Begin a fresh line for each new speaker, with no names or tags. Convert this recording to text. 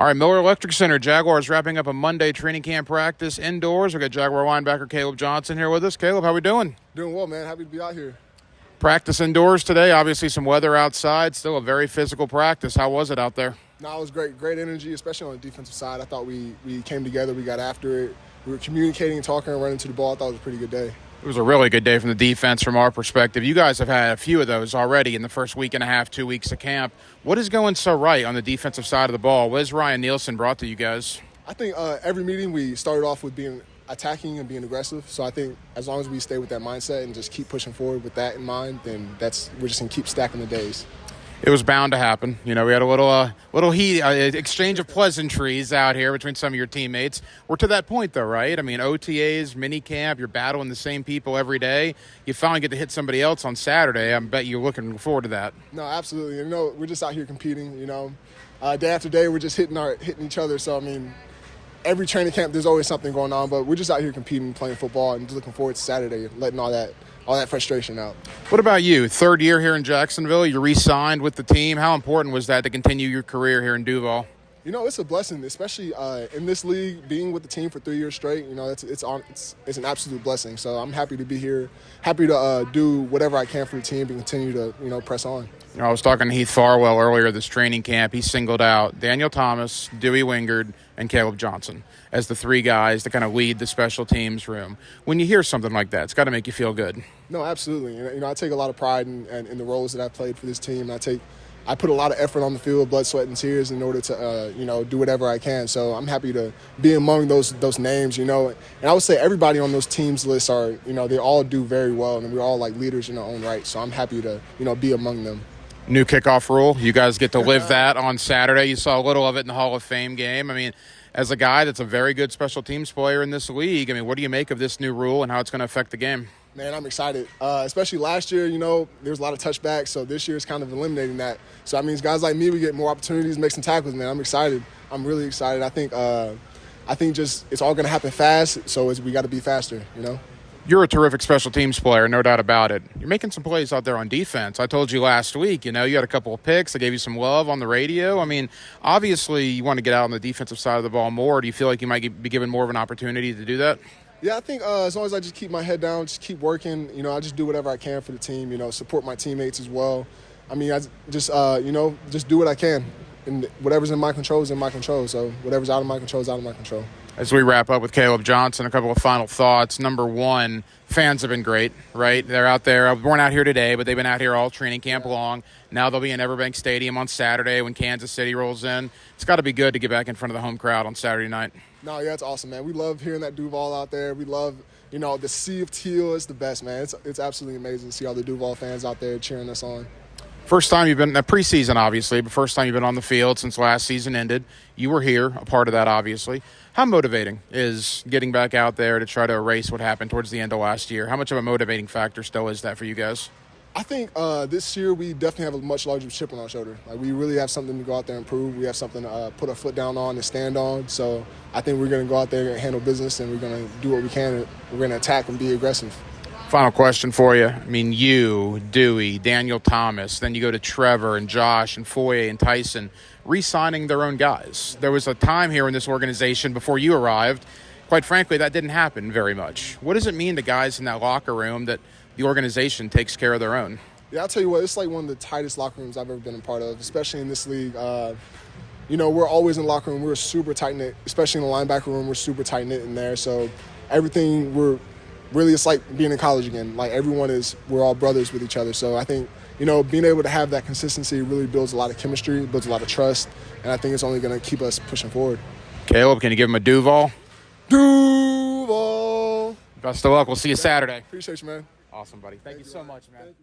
All right, Miller Electric Center, Jaguars wrapping up a Monday training camp practice indoors. We got Jaguar linebacker Caleb Johnson here with us. Caleb, how we doing?
Doing well, man. Happy to be out here.
Practice indoors today. Obviously some weather outside. Still a very physical practice. How was it out there?
No, it was great. Great energy, especially on the defensive side. I thought we came together. We got after it. We were communicating, talking, and running to the ball. I thought it was a pretty good day.
It was a really good day from the defense from our perspective. You guys have had a few of those already in the first week and a half, 2 weeks of camp. What is going so right on the defensive side of the ball? What has Ryan Nielsen brought to you guys?
I think every meeting we started off with being attacking and being aggressive. So I think as long as we stay with that mindset and just keep pushing forward with that in mind, then we're just going to keep stacking the days.
It was bound to happen. You know, we had a little heat, exchange of pleasantries out here between some of your teammates. We're to that point, though, right? I mean, OTAs, mini camp, you're battling the same people every day. You finally get to hit somebody else on Saturday. I bet you're looking forward to that.
No, absolutely. You know, we're just out here competing. You know, day after day, we're just hitting each other. So I mean, every training camp, there's always something going on. But we're just out here competing, playing football, and just looking forward to Saturday, letting all that frustration out.
What about you? Third year here in Jacksonville, you re-signed with the team. How important was that to continue your career here in Duval?
You know, it's a blessing, especially in this league, being with the team for 3 years straight. You know, it's an absolute blessing. So I'm happy to be here, happy to do whatever I can for the team and continue to, press on.
You know, I was talking to Heath Farwell earlier this training camp. He singled out Daniel Thomas, Dewey Wingard, and Caleb Johnson as the three guys to kind of lead the special teams room. When you hear something like that, it's got to make you feel good.
No, absolutely. You know, I take a lot of pride in the roles that I played for this team. I put a lot of effort on the field, blood, sweat, and tears in order to, do whatever I can. So I'm happy to be among those names, And I would say everybody on those teams lists are, they all do very well, and we're all like leaders in our own right. So I'm happy to, be among them.
New kickoff rule. You guys get to live that on Saturday. You saw a little of it in the Hall of Fame game. I mean, as a guy that's a very good special teams player in this league, I mean, what do you make of this new rule and how it's going to affect the game?
Man, I'm excited. Especially last year, there was a lot of touchbacks, so this year is kind of eliminating that. So that means guys like me, we get more opportunities to make some tackles, man. I'm excited. I'm really excited. I think just it's all going to happen fast, so we got to be faster,
You're a terrific special teams player, no doubt about it. You're making some plays out there on defense. I told you last week, you had a couple of picks. I gave you some love on the radio. I mean, obviously you want to get out on the defensive side of the ball more. Do you feel like you might be given more of an opportunity to do that?
Yeah, I think as long as I just keep my head down, just keep working, I just do whatever I can for the team, support my teammates as well. I mean, I just, just do what I can. And whatever's in my control is in my control. So whatever's out of my control is out of my control.
As we wrap up with Caleb Johnson, a couple of final thoughts. Number one, fans have been great, right? They're out there. We weren't out here today, but they've been out here all training camp long. Now they'll be in Everbank Stadium on Saturday when Kansas City rolls in. It's got to be good to get back in front of the home crowd on Saturday night.
No, yeah, it's awesome, man. We love hearing that Duval out there. We love, the sea of teal is the best, man. It's absolutely amazing to see all the Duval fans out there cheering us on.
First time you've been, preseason obviously, but first time you've been on the field since last season ended. You were here, a part of that obviously. How motivating is getting back out there to try to erase what happened towards the end of last year? How much of a motivating factor still is that for you guys?
I think this year we definitely have a much larger chip on our shoulder. Like, we really have something to go out there and prove. We have something to put our foot down on and stand on. So I think we're going to go out there and handle business, and we're going to do what we can. We're going to attack and be aggressive.
Final question for you. I mean, you, Dewey, Daniel Thomas, then you go to Trevor and Josh and Foye and Tyson, re-signing their own guys. There was a time here in this organization before you arrived. Quite frankly, that didn't happen very much. What does it mean to guys in that locker room that the organization takes care of their own?
Yeah, I'll tell you what, it's like one of the tightest locker rooms I've ever been a part of, especially in this league. We're always in the locker room. We're super tight-knit, especially in the linebacker room. We're super tight-knit in there. So everything it's like being in college again. Like, we're all brothers with each other. So I think, being able to have that consistency really builds a lot of chemistry, builds a lot of trust, and I think it's only going to keep us pushing forward.
Caleb, can you give him a Duval?
Duval!
Best of luck. We'll see you Saturday.
Appreciate you, man.
Awesome, buddy. Thank you so much, man.